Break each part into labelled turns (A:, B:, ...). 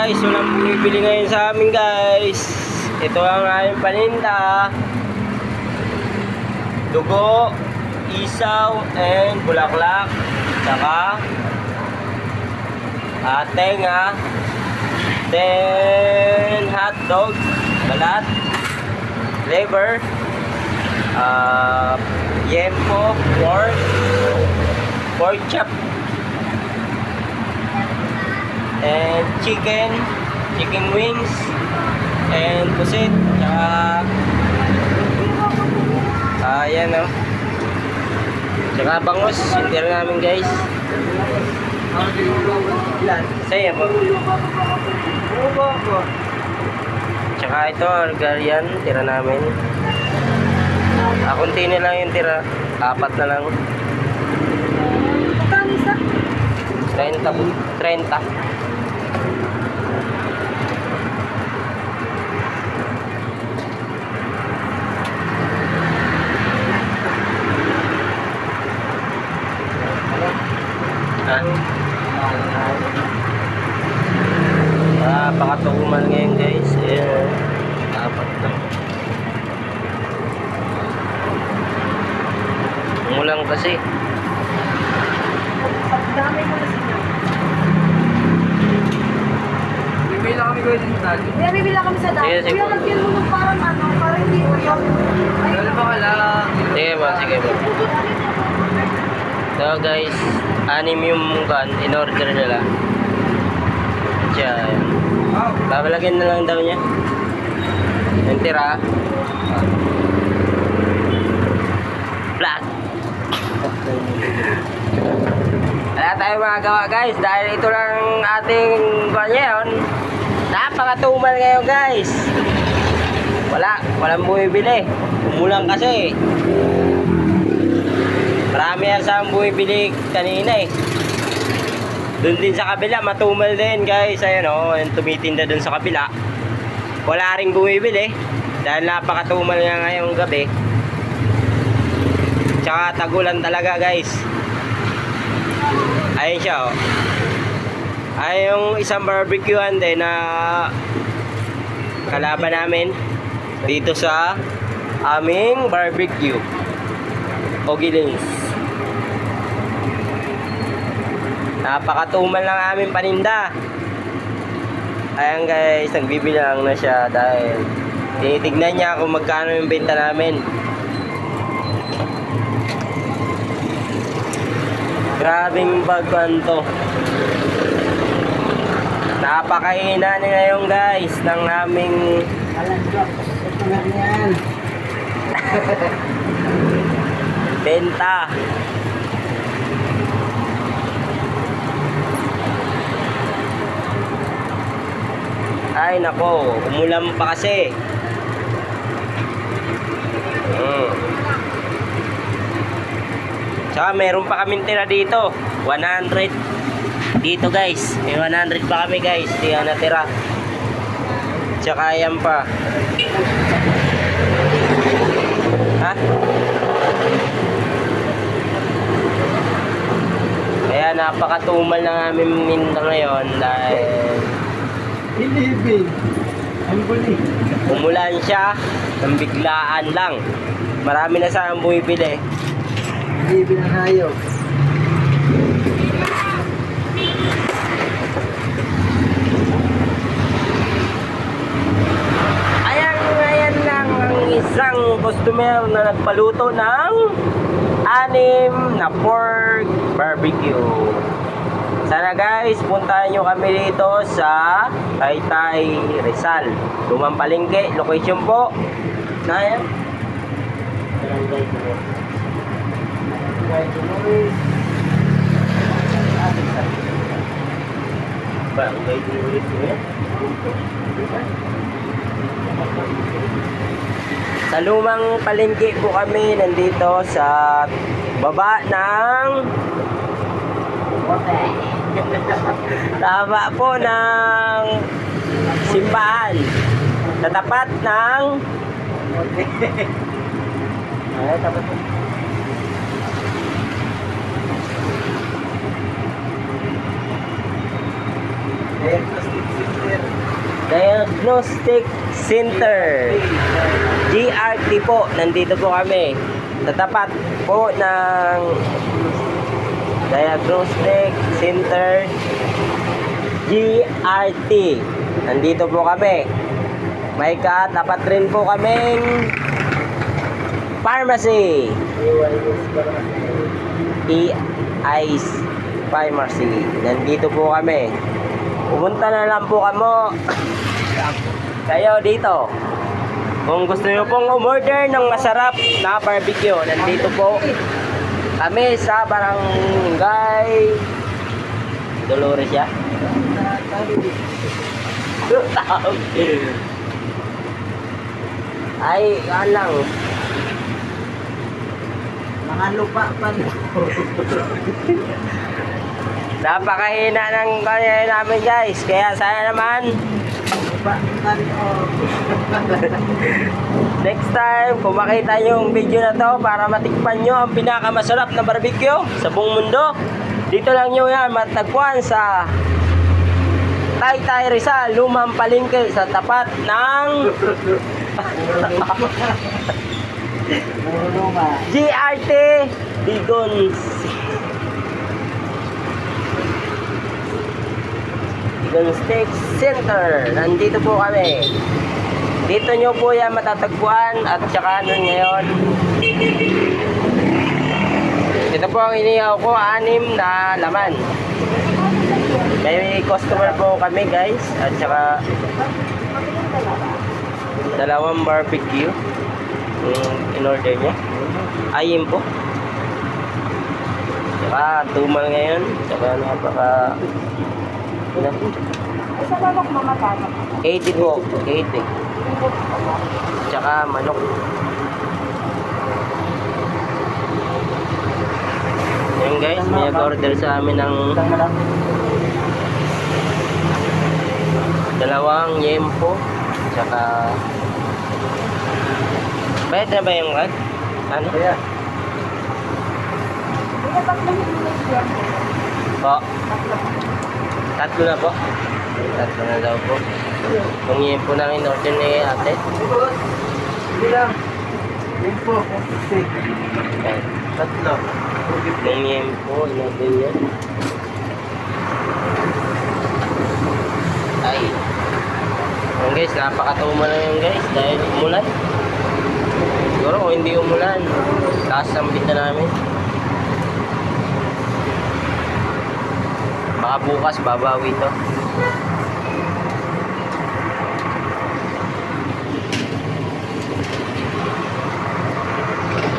A: guys, walang bumibili ngayon sa amin guys. Ito ang aming paninda. Dugo, isaw, and bulaklak. Saka tenga. Then hotdog, balat, liver, yempo, pork chop, and chicken wings, and pusit, ayan o, tsaka bangus, yung tira namin guys. Saya po. Tsaka ito, Argarian, tira namin. Kunti na lang yung tira, 4 na lang. 30 po, 30. Pakatuman ngayon guys. Ayan. 4 na. Umulang kasi.
B: Bibila kami ko yung dali.
C: Kuya, bibila kami sa dali.
A: Sige,
C: Kuya, lagyan mo ng parang parang hindi ko yun.
B: Dali pa ka lang.
A: Sige ba, sige ba. So guys, 6 yung in order nila. Siya, ayan. Babalagyan na lang daw niya. Yung tira. Black. Wala tayong magagawa guys. Dahil ito lang ating ngayon. Napakatumal ngayon guys. Walang bumibili. Umulang kasi. Marami yan sa bumibili kanina eh. Doon din sa kabila, matumal din guys. Ayan o, yung tumitinda doon sa kabila. Wala rin bumibili. Dahil napakatumal nga ngayong gabi. Tsaka tagulan talaga guys. Ayun siya o. Ay yung isang barbecuean din na kalaban namin dito sa aming barbecue. Ogilins. Napakatumal ng aming paninda. Ayan guys, nagbibilang na siya dahil tinitignan niya kung magkano yung benta namin. Grabing bagwan to. Napakahina ni ngayon guys ng aming benta. Ay nako, umulan pa kasi. Tsaka meron pa kaming tira dito, 100 dito guys. May 100 pa kami guys, di na natira. Tsaka yan pa. Ha? Kaya napakatumal ng aming minta ngayon dahil umulan siya ng biglaan lang. Marami na sana bumibili.
B: Bibili ng hayop.
A: Ayan lang ang isang customer na nagpaluto ng 6 na pork barbecue. Sana guys, puntahan nyo kami dito sa Taytay, Rizal. Lumang Palengke, location po. Ayan. Barangay ulit mo yan. Sa Lumang Palengke po kami, nandito sa baba ng tama po ng simbahan. Sa tapat ng tapat po.
B: Ayan, plastic sister.
A: Diagnostic Center. GRT po. Nandito po kami. Sa tapat po ng Diagnostic Center GRT. Nandito po kami. May katapat rin po kaming pharmacy. EI's Pharmacy. Nandito po kami. Pumunta na lang po kayo dito. Kung gusto nyo pong umorder ng masarap na barbecue, nandito po kami sa Barangay Dolores ya. Ay, lang.
B: Mga lupa pa.
A: Napakahina ng kanya namin guys. Kaya sana naman
B: Lupa pa.
A: next time kung makita nyo yung video na to para matikpan nyo ang pinakamasarap na barbecue sa buong mundo, dito lang nyo yan matagpuan sa Taytay Rizal, Lumang Palengke sa tapat ng
B: Puro luma.
A: GRT Digon Steak Center. Nandito po kami. Dito nyo po yan matatagpuan at saka nun ngayon. Ito po ang inihaw ko, 6 na laman. May customer po kami guys at saka 2 barbecue yung in-order niya. Ayun po. Saka tumal ngayon. Saka napaka ilan po?
C: Ay, sa manok mamatano.
A: 80 po. 80. Tsaka manok. Yan guys, may nag-order sa amin ng 2 yempo. Tsaka bayad na ba yung ad? Ano?
B: Kaya,
C: Hindi na pag nahihinig yan.
A: Po. 3 na po. 3 na daw po. Kung yempo na in-order ni ate.
B: hindi lang. Yun po. Steak.
A: Ayan.
B: 3.
A: Kung yempo, in-order niya. Ay. Ayan guys, napakatuma na yan guys dahil umulan. Siguro kung hindi umulan, taas ang bita namin. Baka bukas babawi to.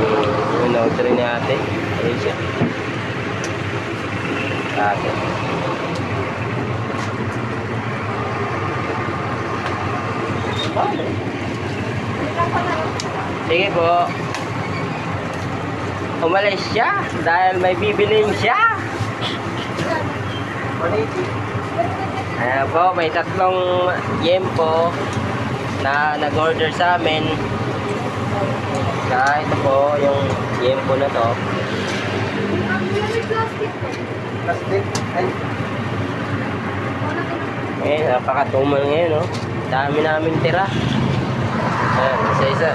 A: Yung in-order ni ate. Ayun siya. Ate. Sige po. Umalis siya dahil may bibilin siya. Ayan po, may 3 yempo na nag-order sa amin. Kaya ito po yung yempo na to.
B: Plastic. Ay,
A: Eh, napakatumal ngayon, no? Dami namin tira. Ayan, isa-isa.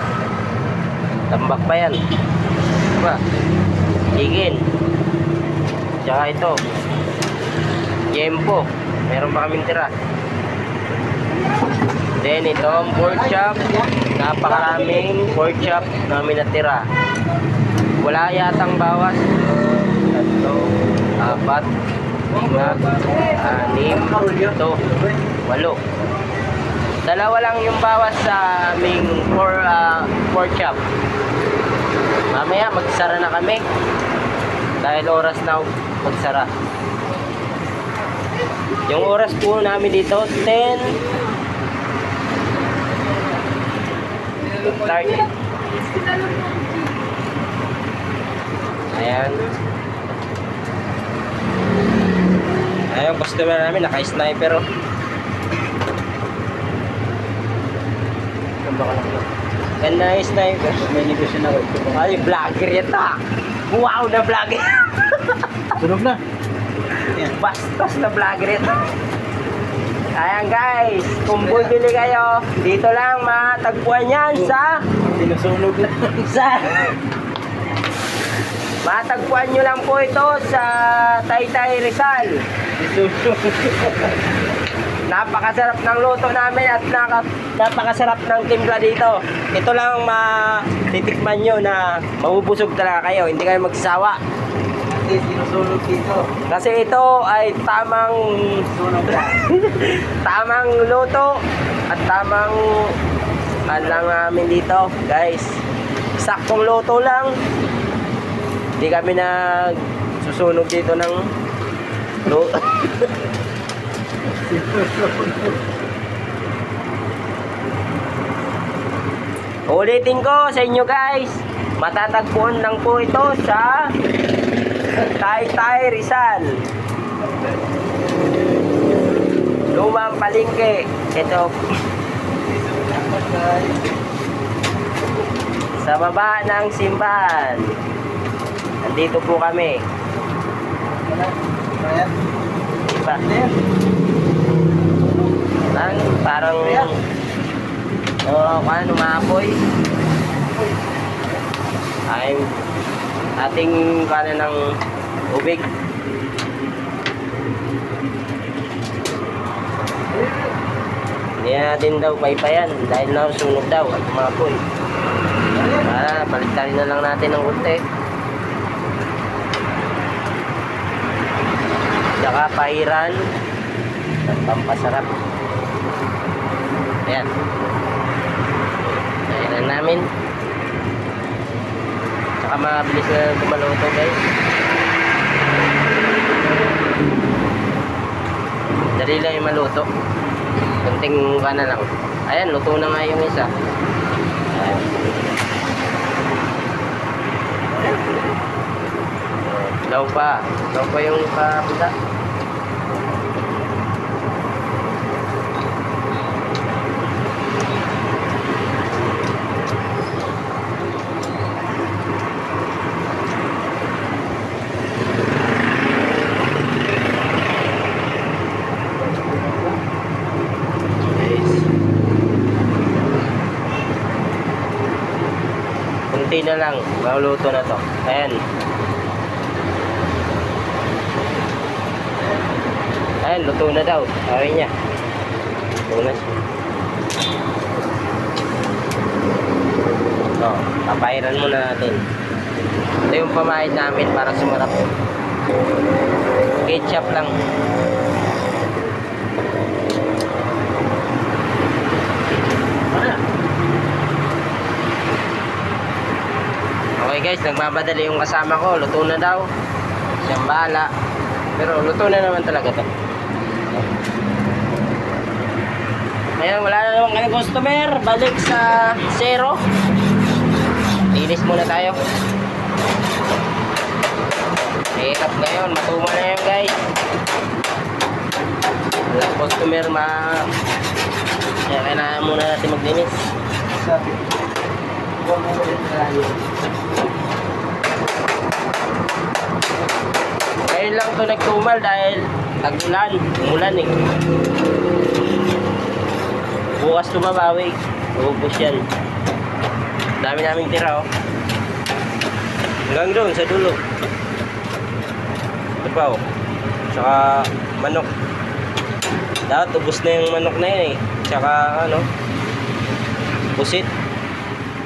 A: Tambak pa yan. Diba? Chicken. Tsaka ito. Yempo. Meron pa kaming tira. Then itong pork chop. Napakaraming pork chop namin natira. Wala yatang bawas. 3, 4, 5, 6, 7, 8. Dalawa lang yung bawas sa aming pork chop. Mamaya magsara na kami. Dahil oras na magsara. Yung oras po namin dito 10:30. Ayan. Ayan, customer namin naka-sniper oh. Ganda yung sniper.
B: may negosyo na.
A: Ay, vlogger yata. Wow na vlogger.
B: Sunog na.
A: Bastos na vlogger yata. Ayan guys, kung bumili kayo, dito lang matagpuan yan sa
B: Sinusunog lang.
A: matagpuan nyo lang po ito sa Taytay Rizal. Napakasarap ng luto namin at napakasarap ng timpla dito. Ito lang matitikman nyo na mabubusog talaga kayo, hindi kayo magsasawa.
B: Kasi sinusunog dito.
A: Kasi ito ay tamang
B: Sunog lang.
A: tamang luto at tamang lang namin dito, guys. Saktong luto lang. Hindi kami susunog dito ng luto. Ulitin ko sa inyo guys, matatagpuan lang po ito sa Taytay Rizal, Lumang Palengke. Ito sa baba ng simbahan. Nandito po kami.
B: Ayan.
A: Diba? Parang paano maapoy ay ating kanan ng ubig. Hindi natin daw paypayan dahil nasunog daw at maapoy. Para baliktari na lang natin ng konti. Saka pahiran at pampasarap. Ayan. Pahiran namin. Saka mabilis na gumaluto guys. Dali lang yung maluto. Kunting ka na lang. Ayan, luto na nga yung isa. Ayan. Daw pa yung kapita. Kunti na lang, mauluto na to. Ayan. Ayan, luto na daw. Sabi niya. Luto na siya. So, papahiran muna natin. Ito yung pamahid namin para sumarap. Ketchup lang. Okay guys, nagmamadali yung kasama ko. Luto na daw. Siyang bahala. Pero luto na naman talaga to. Ngayon, wala na naman kami customer. Balik sa zero. Linis muna tayo. Hirap ngayon. Matuma na yun guys. Wala customer kaya kailangan muna natin maglinis.
B: Sabi. Huwag mo ulit na tayo.
A: Ngayon lang to nagtumal dahil tag-ulan. Umulan eh. Bukas tumabawi. Ubus yan. Dami naming tira oh. Hanggang doon sa dulo. Ito pa oh. Tsaka manok. Dapat ubus na yung manok na yun eh. Tsaka ano. Pusit.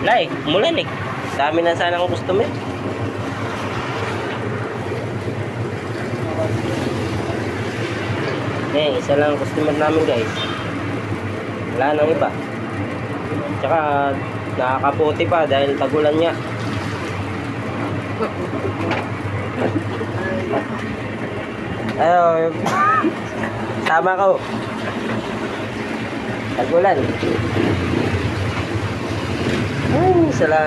A: Wala eh. Umulan eh. Dami na sana ng customer. Isa lang ang customer namin guys. Wala nang iba. Tsaka nakakaputi pa dahil tagulan niya. Ayo, sama ko. Tagulan. Ay, salamat.